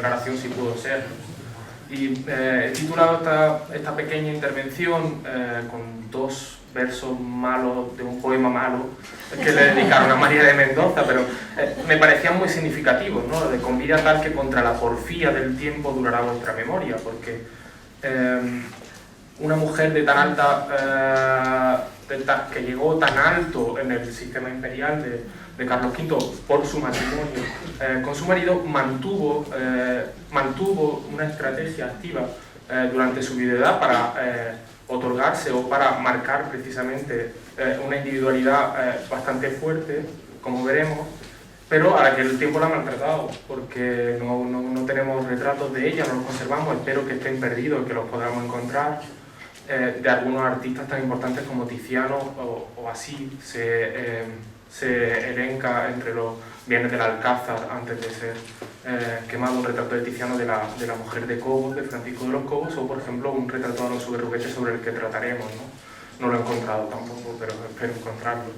declaración sí pudo ser. Y he titulado esta pequeña intervención con dos versos malos de un poema malo que le dedicaron a María de Mendoza, pero me parecían muy significativos, ¿no? De con vida tal que contra la porfía del tiempo durará vuestra memoria, porque una mujer de tan alta, que llegó tan alto en el sistema imperial de Carlos V por su matrimonio, con su marido mantuvo una estrategia activa durante su viudedad para otorgarse o para marcar precisamente una individualidad bastante fuerte, como veremos, pero a la que el tiempo la ha maltratado, porque no tenemos retratos de ella, no los conservamos, espero que estén perdidos, que los podamos encontrar, de algunos artistas tan importantes como Tiziano o así se elenca entre los bienes del Alcázar antes de ser quemado un retrato de Tiziano de la mujer de Cobos, de Francisco de los Cobos, o por ejemplo un retrato de Alonso Berruguete sobre el que trataremos, ¿no? No lo he encontrado tampoco, pero espero encontrarlo.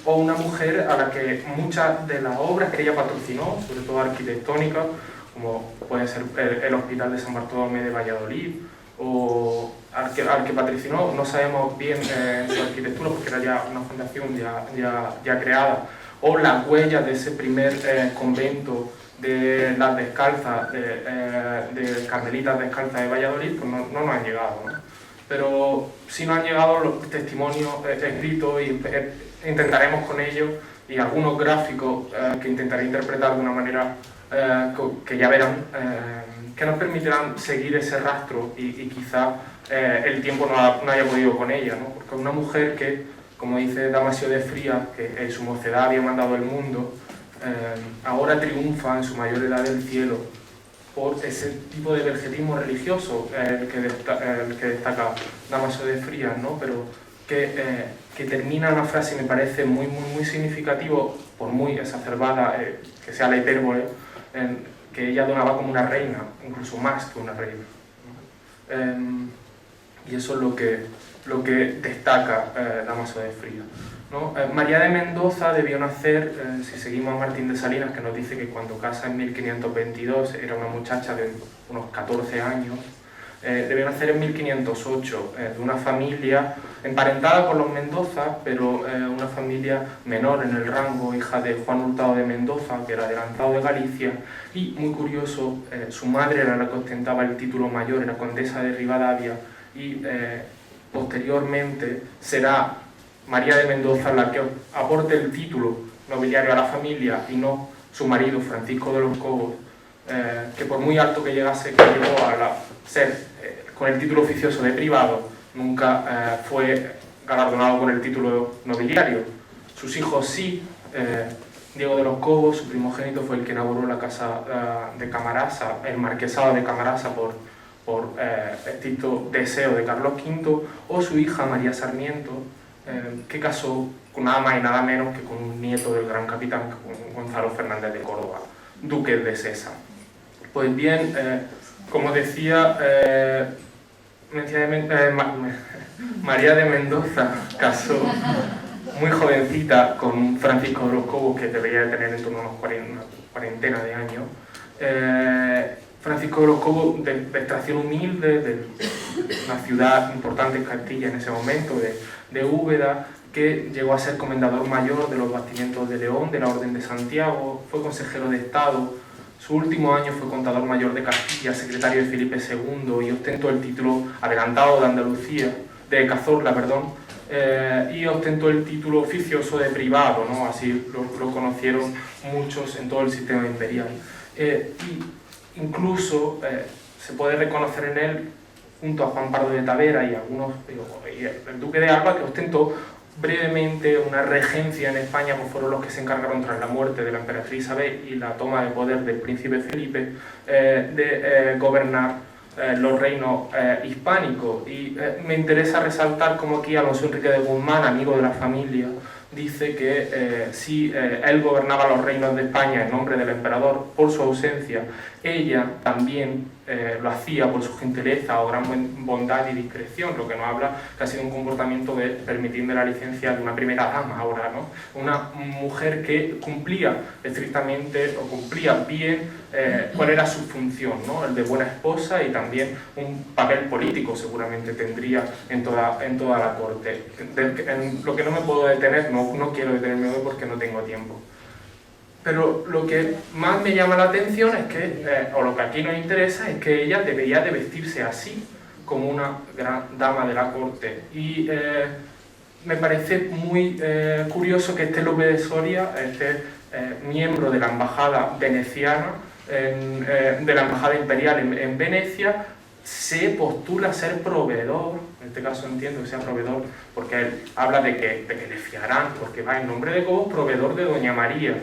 O una mujer a la que muchas de las obras que ella patrocinó, sobre todo arquitectónicas, como puede ser el Hospital de San Bartolomé de Valladolid, o al que patrocinó, no sabemos bien su arquitectura porque era ya una fundación ya creada, o las huellas de ese primer convento de las descalzas, de Carmelitas Descalzas de Valladolid, pues no nos han llegado, ¿no? Pero sí nos han llegado los testimonios escritos y intentaremos con ellos, y algunos gráficos que intentaré interpretar de una manera que ya verán, que nos permitirán seguir ese rastro y quizá el tiempo no haya podido con ella, ¿no? Porque una mujer que, como dice Damasio de Frías, que en su mocedad había mandado el mundo, ahora triunfa en su mayor edad del cielo por ese tipo de vergetismo religioso el que destaca Damasio de Frías, ¿no? Pero que termina una frase y me parece muy significativo, por muy exacerbada que sea la hipérbole, que ella donaba como una reina, incluso más que una reina, ¿no? Y eso es lo que destaca Damasio de Frías, ¿no? María de Mendoza debió nacer, si seguimos a Martín de Salinas, que nos dice que cuando casa en 1522 era una muchacha de unos 14 años, debió nacer en 1508, de una familia emparentada con los Mendoza, pero una familia menor en el rango, hija de Juan Hurtado de Mendoza, que era adelantado de Galicia, y muy curioso, su madre era la que ostentaba el título mayor, era condesa de Rivadavia, y posteriormente será María de Mendoza la que aporte el título nobiliario a la familia y no su marido Francisco de los Cobos, que por muy alto que llegase, que llegó a ser con el título oficioso de privado, nunca fue galardonado con el título nobiliario. Sus hijos sí. Diego de los Cobos, su primogénito, fue el que inauguró la casa de Camarasa, el marquesado de Camarasa por estricto deseo de Carlos V, o su hija María Sarmiento, que casó con nada más y nada menos que con un nieto del gran capitán, con Gonzalo Fernández de Córdoba, duque de Sesa. Pues bien, como decía, María de Mendoza casó muy jovencita con Francisco de los Cobos, que debería de tener en torno a una cuarentena de años. Francisco de los Cobos, de extracción humilde, de una ciudad importante en Castilla en ese momento, de Úbeda, que llegó a ser comendador mayor de los Bastimientos de León, de la Orden de Santiago, fue consejero de Estado. Su último año fue contador mayor de Castilla, secretario de Felipe II, y ostentó el título adelantado de Andalucía, de Cazorla, y ostentó el título oficioso de privado, ¿no? Así lo conocieron muchos en todo el sistema imperial. Y incluso se puede reconocer en él, junto a Juan Pardo de Tavera y el duque de Alba, que ostentó brevemente una regencia en España, pues fueron los que se encargaron tras la muerte de la emperatriz Isabel y la toma de poder del príncipe Felipe de gobernar los reinos hispánicos. Y me interesa resaltar como aquí Alonso Enrique de Guzmán, amigo de la familia, dice que si él gobernaba los reinos de España en nombre del emperador, por su ausencia ella también lo hacía por su gentileza o gran bondad y discreción, lo que nos habla que ha sido un comportamiento de permitirme la licencia de una primera dama ahora, ¿no? Una mujer que cumplía estrictamente o cumplía bien cuál era su función, ¿no? El de buena esposa, y también un papel político seguramente tendría en toda la corte. En lo que no me puedo detener, no quiero detenerme hoy porque no tengo tiempo. Pero lo que más me llama la atención es que, o lo que aquí nos interesa, es que ella debería de vestirse así, como una gran dama de la corte. Y me parece muy curioso que este López de Soria, este miembro de la embajada veneciana, de la embajada imperial en Venecia, se postula a ser proveedor, en este caso entiendo que sea proveedor, porque él habla de que le fiarán, porque va en nombre de Cobos, proveedor de Doña María.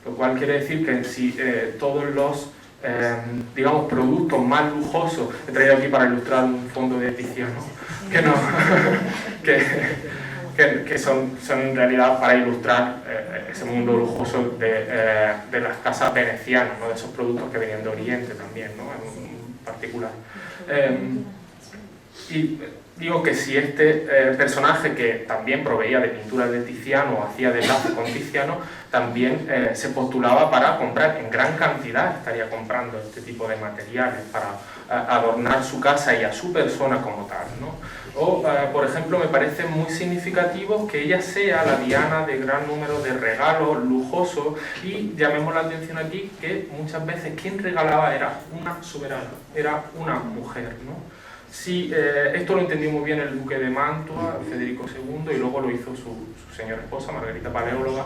Lo cual quiere decir que si todos los, digamos, productos más lujosos, he traído aquí para ilustrar un fondo de Tiziano, que, no, que son en realidad para ilustrar ese mundo lujoso de las casas venecianas, ¿no? De esos productos que venían de Oriente también, ¿no? En particular. Y digo que si este personaje, que también proveía de pinturas de Tiziano o hacía de enlace con Tiziano, también se postulaba para comprar en gran cantidad, estaría comprando este tipo de materiales para adornar su casa y a su persona como tal, ¿no? O, por ejemplo, me parece muy significativo que ella sea la diana de gran número de regalos lujosos, y llamemos la atención aquí que muchas veces quien regalaba era una soberana, era una mujer, ¿no? Sí, esto lo entendió muy bien el duque de Mantua, Federico II, y luego lo hizo su señora esposa, Margarita Paleóloga.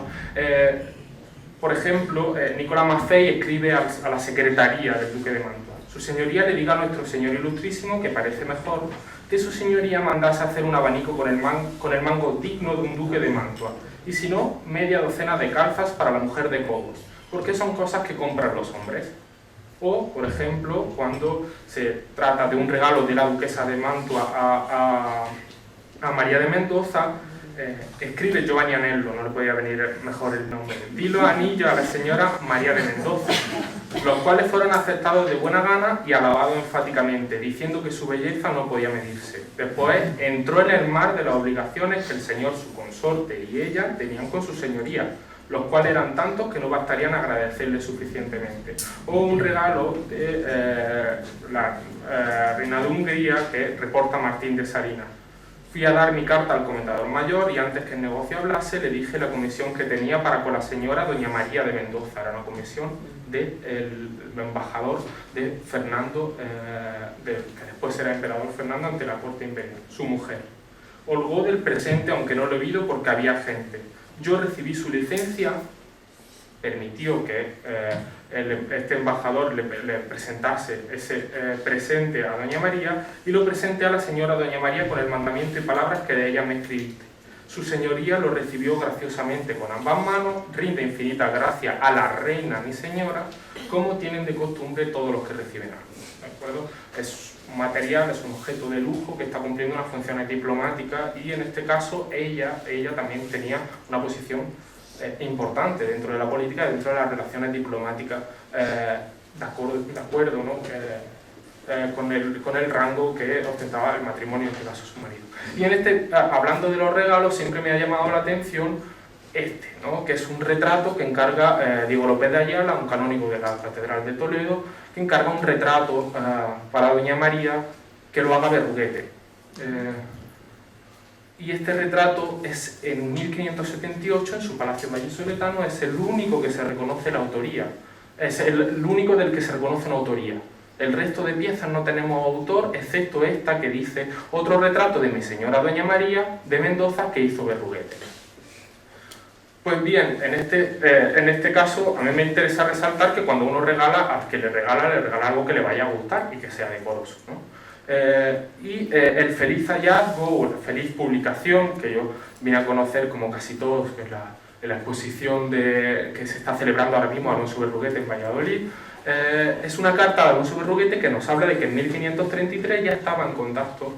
Por ejemplo, Nicolás Maffei escribe a la secretaría del duque de Mantua: su señoría le diga a nuestro señor ilustrísimo que parece mejor que su señoría mandase hacer un abanico con el mango digno de un duque de Mantua, y si no, media docena de calzas para la mujer de Cobos, porque son cosas que compran los hombres. O, por ejemplo, cuando se trata de un regalo de la duquesa de Mantua a María de Mendoza, escribe Giovanni Anello, no le podía venir mejor el nombre: di los anillos a la señora María de Mendoza, los cuales fueron aceptados de buena gana y alabados enfáticamente, diciendo que su belleza no podía medirse. Después entró en el mar de las obligaciones que el señor, su consorte y ella tenían con su señoría, los cuales eran tantos que no bastarían a agradecerle suficientemente. O un regalo de la reina de Hungría, que reporta Martín de Salinas: fui a dar mi carta al comendador mayor y antes que el negocio hablase le dije la comisión que tenía para con la señora Doña María de Mendoza. Era una comisión del embajador de Fernando, que después era emperador Fernando, ante la corte imperial, su mujer. Holgó del presente, aunque no lo he oído porque había gente. Yo recibí su licencia, permitió que este embajador le presentase ese presente a Doña María, y lo presenté a la señora Doña María con el mandamiento y palabras que de ella me escribiste. Su señoría lo recibió graciosamente con ambas manos, rinde infinita gracia a la reina mi señora, como tienen de costumbre todos los que reciben algo. ¿De acuerdo? Es un material, es un objeto de lujo que está cumpliendo unas funciones diplomáticas, y en este caso ella también tenía una posición importante dentro de la política, dentro de las relaciones diplomáticas, de acuerdo, ¿no? Con el rango que ostentaba el matrimonio, en este caso su marido. Y hablando de los regalos, siempre me ha llamado la atención ¿no? Que es un retrato que encarga Diego López de Ayala, un canónigo de la Catedral de Toledo, que encarga un retrato para Doña María, que lo haga Berruguete. Y este retrato es en 1578 en su palacio vallisoletano, es el único que se reconoce la autoría, es el único del que se reconoce una autoría. El resto de piezas no tenemos autor, excepto esta que dice: otro retrato de mi señora Doña María de Mendoza que hizo Berruguete. Pues bien, en este caso a mí me interesa resaltar que cuando uno regala, al que le regala algo que le vaya a gustar y que sea decoroso, ¿no? El feliz hallazgo o la feliz publicación, que yo vine a conocer como casi todos, que es la exposición que se está celebrando ahora mismo Alonso Berruguete en Valladolid, es una carta de Alonso Berruguete que nos habla de que en 1533 ya estaba en contacto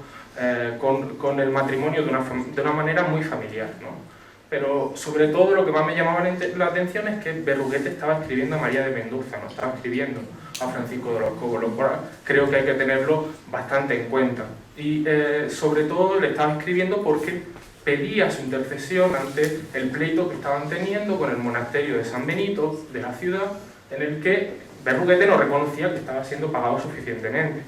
con el matrimonio de una manera muy familiar, ¿no? Pero sobre todo lo que más me llamaba la atención es que Berruguete estaba escribiendo a María de Mendoza, no estaba escribiendo a Francisco de los Cobos, lo cual creo que hay que tenerlo bastante en cuenta. Y sobre todo le estaba escribiendo porque pedía su intercesión ante el pleito que estaban teniendo con el monasterio de San Benito de la ciudad, en el que Berruguete no reconocía que estaba siendo pagado suficientemente.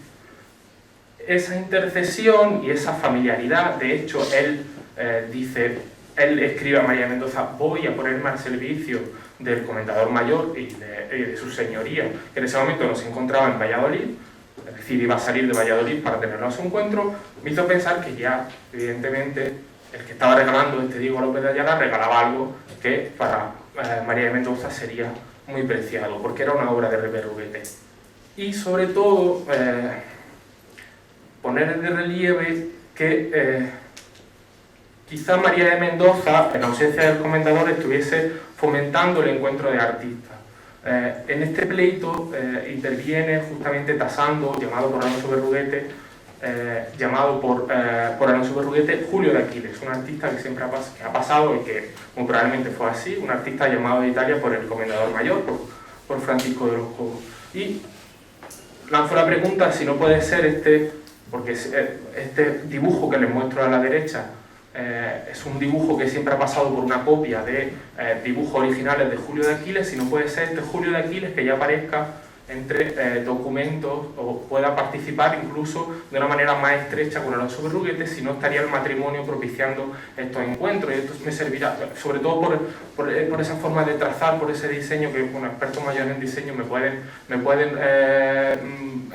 Esa intercesión y esa familiaridad, de hecho, él escribe a María de Mendoza: voy a ponerme al servicio del comendador mayor y de su señoría, que en ese momento no se encontraba en Valladolid, es decir, iba a salir de Valladolid para tenerlo a su encuentro. Me hizo pensar que ya, evidentemente, el que estaba regalando Diego López de Ayala regalaba algo que para María de Mendoza sería muy preciado, porque era una obra de Berruguete. Y sobre todo, poner de relieve que quizá María de Mendoza, en ausencia del comendador, estuviese fomentando el encuentro de artistas. En este pleito interviene justamente tasando, llamado por Alonso Berruguete, Julio de Aquiles, un artista que siempre ha pasado y que muy probablemente fue así, un artista llamado de Italia por el comendador mayor, por Francisco de los Cobos. Y lanzo la pregunta si no puede ser porque este dibujo que les muestro a la derecha es un dibujo que siempre ha pasado por una copia de dibujos originales de Julio de Aquiles, si no puede ser este Julio de Aquiles que ya aparezca entre documentos o pueda participar incluso de una manera más estrecha con Alonso Berruguete, si no estaría el matrimonio propiciando estos encuentros. Y esto me servirá, sobre todo por esa forma de trazar, por ese diseño que expertos mayores en diseño me pueden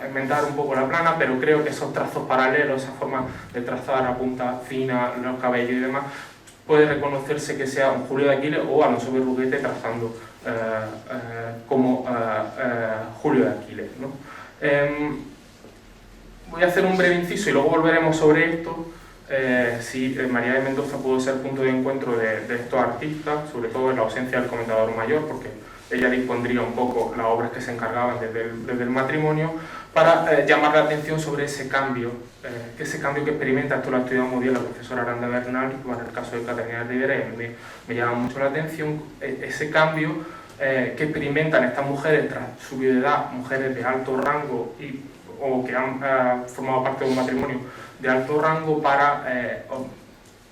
inventar un poco la plana, pero creo que esos trazos paralelos, esa forma de trazar a punta fina los cabellos y demás, puede reconocerse que sea un Julio de Aquiles o Alonso Berruguete trazando como Julio de Aquiles, ¿no? Voy a hacer un breve inciso y luego volveremos sobre esto. Si María de Mendoza pudo ser punto de encuentro de estos artistas, sobre todo en la ausencia del comendador mayor, porque ella dispondría un poco las obras que se encargaban desde el matrimonio, para llamar la atención sobre ese cambio que experimenta. Esto lo ha estudiado muy bien la profesora Aranda Bernal, en el caso de Catalina Rivera, y me llama mucho la atención ese cambio que experimentan estas mujeres tras su viudedad, mujeres de alto rango o que han formado parte de un matrimonio de alto rango, para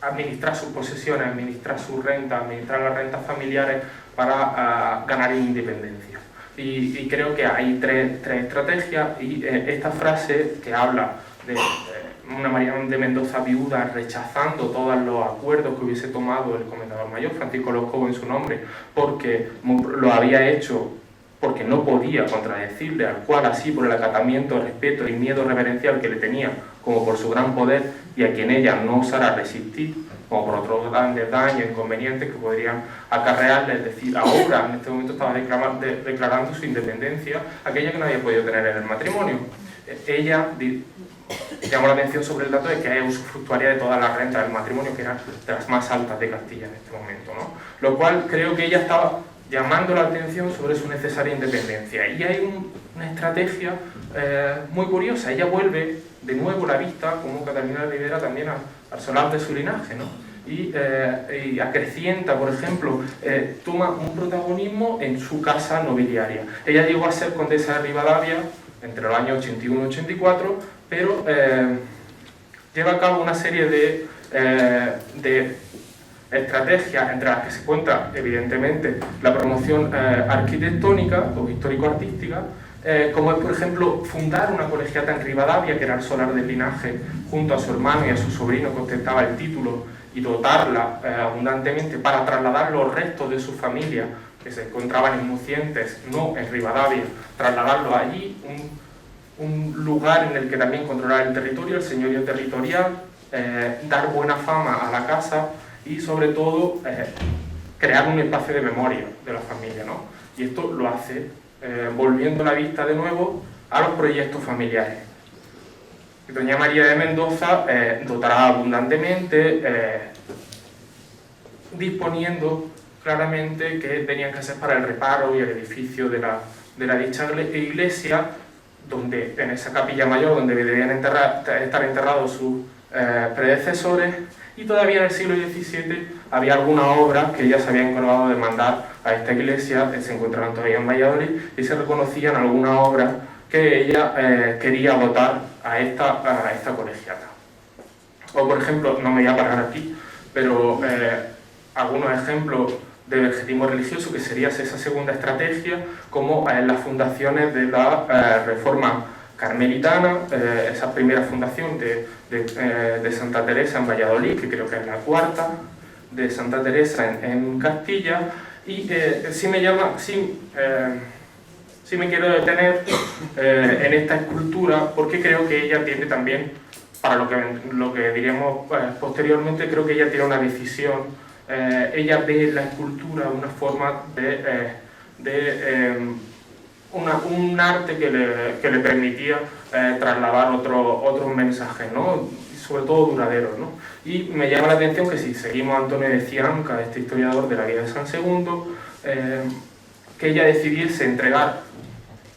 administrar sus posesiones, administrar sus rentas, administrar las rentas familiares para ganar independencia. Y creo que hay tres estrategias, y esta frase que habla de una María de Mendoza viuda rechazando todos los acuerdos que hubiese tomado el comendador mayor Francisco de los Cobos en su nombre, porque lo había hecho porque no podía contradecirle, al cual así por el acatamiento, respeto y miedo reverencial que le tenía, como por su gran poder, y a quien ella no osara resistir, como por otros grandes daños, inconvenientes que podrían acarrearle. Es decir, ahora en este momento estaba declarando su independencia, aquella que no había podido tener en el matrimonio. Ella llamó la atención sobre el dato de que es usufructuaria de todas las rentas del matrimonio, que eran de las más altas de Castilla en este momento, ¿no? Lo cual creo que ella estaba llamando la atención sobre su necesaria independencia. Y hay una estrategia muy curiosa. Ella vuelve de nuevo la vista, como Catalina Rivera, también al solar de su linaje, ¿no? Y acrecienta, por ejemplo, toma un protagonismo en su casa nobiliaria. Ella llegó a ser condesa de Rivadavia entre los años 81 y 84, pero lleva a cabo una serie de estrategias, entre las que se cuenta evidentemente la promoción arquitectónica o histórico-artística, como es, por ejemplo, fundar una colegiata en Rivadavia, que era el solar del linaje, junto a su hermano y a su sobrino que ostentaba el título, y dotarla abundantemente para trasladar los restos de su familia que se encontraban en Mucientes, no en Rivadavia, trasladarlos allí, un lugar en el que también controlar el territorio, el señorío territorial, dar buena fama a la casa y sobre todo crear un espacio de memoria de la familia, ¿no? Y esto lo hace volviendo la vista de nuevo a los proyectos familiares. Doña María de Mendoza dotará abundantemente, disponiendo claramente que tenían que ser para el reparo y el edificio de la dicha iglesia, donde en esa capilla mayor donde debían estar enterrados sus predecesores, y todavía en el siglo XVII había algunas obras que ella se había encargado de mandar a esta iglesia, que se encontraban todavía en Valladolid, y se reconocían algunas obras que ella quería dotar a esta colegiata. O por ejemplo, no me voy a parar aquí, pero algunos ejemplos de vegetismo religioso, que sería esa segunda estrategia, como las fundaciones de la Reforma Carmelitana, esa primera fundación de Santa Teresa en Valladolid, que creo que es la cuarta, de Santa Teresa en Castilla, y sí me quiero detener en esta escultura, porque creo que ella tiene también, para lo que diríamos posteriormente, creo que ella tiene una decisión. Ella ve la escultura de una forma un arte que le permitía trasladar otros mensajes, ¿no? Sobre todo duraderos, ¿no? Y me llama la atención que si seguimos a Antonio de Cianca, este historiador de la vida de San Segundo, que ella decidiese entregar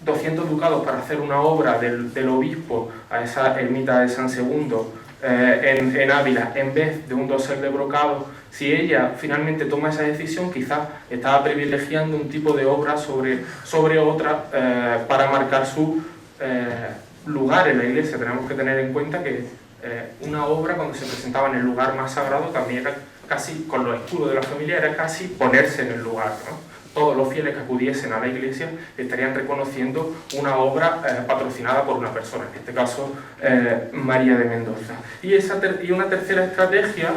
200 ducados para hacer una obra del obispo a esa ermita de San Segundo en Ávila, en vez de un dosel de brocado. Si ella finalmente toma esa decisión, quizás estaba privilegiando un tipo de obra sobre otra para marcar su lugar en la iglesia. Tenemos que tener en cuenta que una obra, cuando se presentaba en el lugar más sagrado, también era casi, con lo escudo de la familia, era casi ponerse en el lugar, ¿no? Todos los fieles que acudiesen a la iglesia estarían reconociendo una obra patrocinada por una persona, en este caso María de Mendoza. Y una tercera estrategia,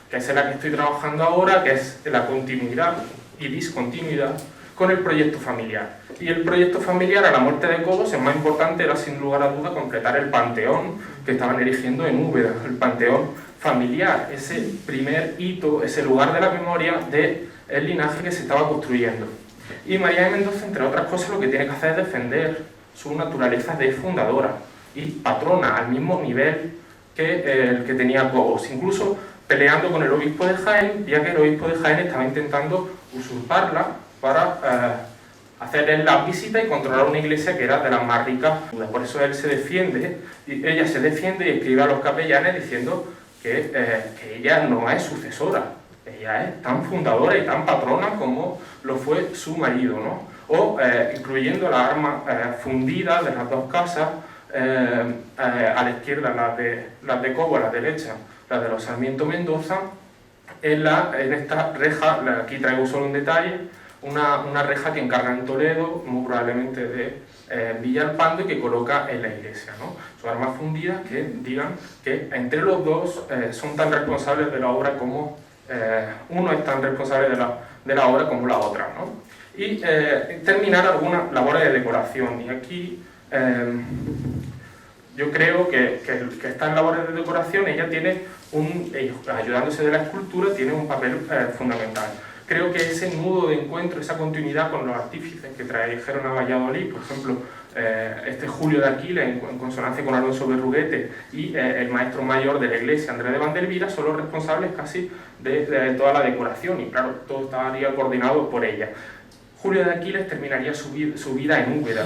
que es en la que estoy trabajando ahora, que es la continuidad y discontinuidad con el proyecto familiar. Y el proyecto familiar, a la muerte de Cobos, el más importante era sin lugar a duda completar el panteón que estaban erigiendo en Úbeda, el panteón familiar, ese primer hito, ese lugar de la memoria del linaje que se estaba construyendo. Y María de Mendoza, entre otras cosas, lo que tiene que hacer es defender su naturaleza de fundadora y patrona al mismo nivel que el que tenía Cobos, incluso peleando con el obispo de Jaén, ya que el obispo de Jaén estaba intentando usurparla para hacerle la visita y controlar una iglesia que era de las más ricas. Por eso ella se defiende y escribe a los capellanes diciendo que ella no es sucesora, ella es tan fundadora y tan patrona como lo fue su marido, ¿no? O incluyendo las armas fundidas de las dos casas, a la izquierda las de Cobo, a la derecha las de los Sarmiento Mendoza, en esta reja, aquí traigo solo un detalle, una reja que encarga en Toledo, muy probablemente de Villalpando, y que coloca en la iglesia, ¿no? Son armas fundidas que digan que entre los dos son tan responsables de la obra como uno es tan responsable de la obra como la otra, ¿no? Y terminar algunas labores de decoración. Y aquí yo creo que estas labores de decoración ella tiene ayudándose de la escultura, tiene un papel fundamental. Creo que ese nudo de encuentro, esa continuidad con los artífices que trajeron a Valladolid, por ejemplo, este Julio de Aquiles, en consonancia con Alonso Berruguete, y el maestro mayor de la iglesia, Andrés de Vandelvira, son los responsables casi de toda la decoración, y claro, todo estaría coordinado por ella. Julio de Aquiles terminaría su vida en Úbeda.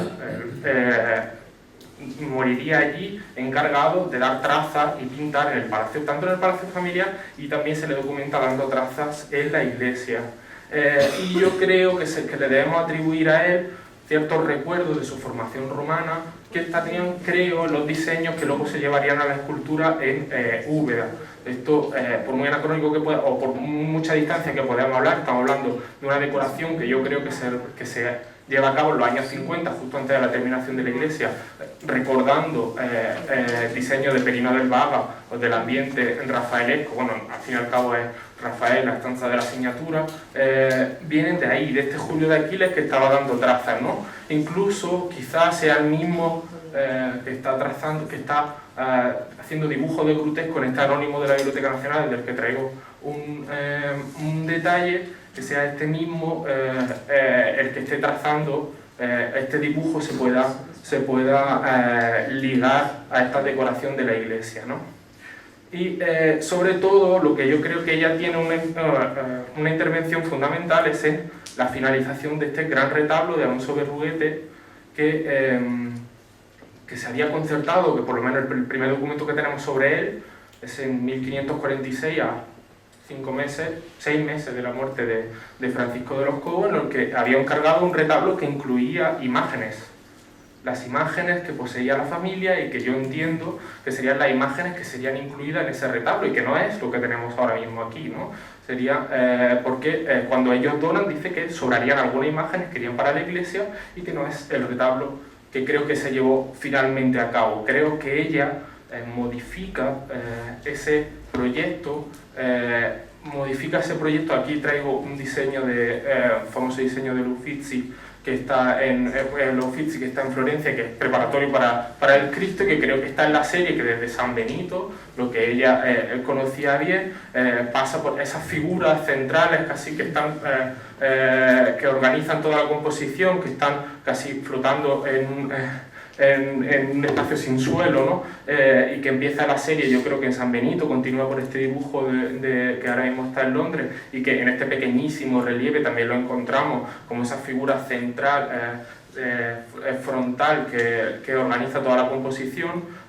Moriría allí encargado de dar trazas y pintar en el palacio, tanto en el palacio familiar, y también se le documenta dando trazas en la iglesia. Y yo creo que le debemos atribuir a él ciertos recuerdos de su formación romana que estarían, creo, en los diseños que luego se llevarían a la escultura en Úbeda. Esto, por muy anacrónico que pueda, o por mucha distancia que podamos hablar, estamos hablando de una decoración que yo creo que se lleva a cabo en los años 50, justo antes de la terminación de la iglesia, recordando diseños de Perino del Vaga o del ambiente rafaelesco. Bueno, al fin y al cabo es Rafael, la estanza de la signatura, vienen de ahí, de este Julio de Aquiles que estaba dando trazas, ¿no? Incluso quizás sea el mismo que está trazando, que está haciendo dibujos de grutesco en este anónimo de la Biblioteca Nacional, del que traigo un detalle, que sea este mismo el que esté trazando este dibujo, se pueda ligar a esta decoración de la iglesia, ¿no? Y sobre todo lo que yo creo que ella tiene una intervención fundamental es en la finalización de este gran retablo de Alonso Berruguete que se había concertado, que por lo menos el primer documento que tenemos sobre él es en 1546, a 6 meses de la muerte de Francisco de los Cobos, en el que había encargado un retablo que incluía imágenes. Las imágenes que poseía la familia y que yo entiendo que serían las imágenes que serían incluidas en ese retablo y que no es lo que tenemos ahora mismo aquí, ¿no? Sería porque cuando ellos donan dice que sobrarían algunas imágenes que irían para la iglesia y que no es el retablo que creo que se llevó finalmente a cabo. Creo que ella modifica ese proyecto, aquí traigo un diseño famoso diseño de Uffizi, que está en Uffizi, que está en Florencia, que es preparatorio para el Cristo, que creo que está en la serie, que desde San Benito, lo que ella conocía bien, pasa por esas figuras centrales casi que están que organizan toda la composición, que están casi flotando en un espacio sin suelo, ¿no? Y que empieza la serie, yo creo que en San Benito, continúa por este dibujo que ahora mismo está en Londres, y que en este pequeñísimo relieve también lo encontramos como esa figura central, frontal, que organiza toda la composición,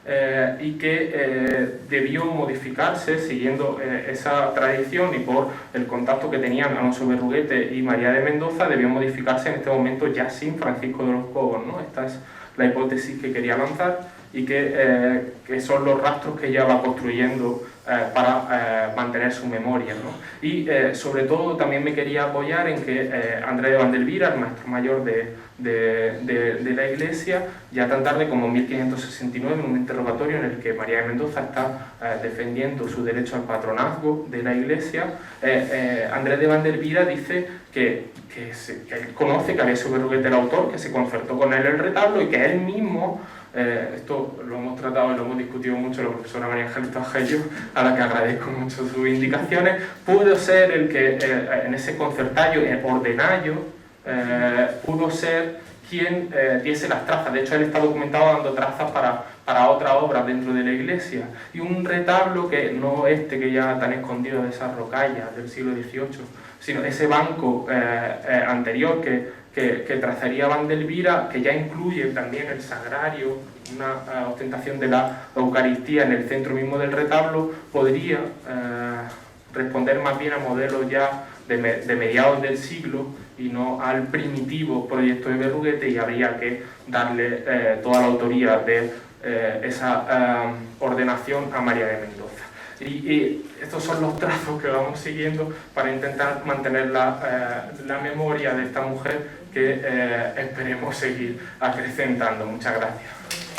y que debió modificarse siguiendo esa tradición, y por el contacto que tenían Alonso Berruguete y María de Mendoza, debió modificarse en este momento ya sin Francisco de los Cobos, ¿no? Esta es la hipótesis que quería lanzar y que son los rastros que ella va construyendo para mantener su memoria, ¿no? Y sobre todo también me quería apoyar en que Andrés de Vandelvira, el maestro mayor de la Iglesia, ya tan tarde como en 1569, en un interrogatorio en el que María de Mendoza está defendiendo su derecho al patronazgo de la Iglesia, Andrés de Vandelvira dice que él conoce que había sido Berruguete el autor, que se concertó con él el retablo y que él mismo, esto lo hemos tratado y lo hemos discutido mucho la profesora María Ángeles Ajello, a la que agradezco mucho sus indicaciones, pudo ser el que en ese concertario, ordenallo, pudo ser quien diese las trazas. De hecho, él está documentado dando trazas para otra obra dentro de la iglesia. Y un retablo que no que ya tan escondido de esas rocallas del siglo XVIII, sino ese banco anterior que trazaría Vandelvira, que ya incluye también el sagrario, una ostentación de la Eucaristía en el centro mismo del retablo, podría responder más bien a modelos ya de mediados del siglo y no al primitivo proyecto de Berruguete, y habría que darle toda la autoría de esa ordenación a María de Mendoza. Y estos son los trazos que vamos siguiendo para intentar mantener la memoria de esta mujer que esperemos seguir acrecentando. Muchas gracias.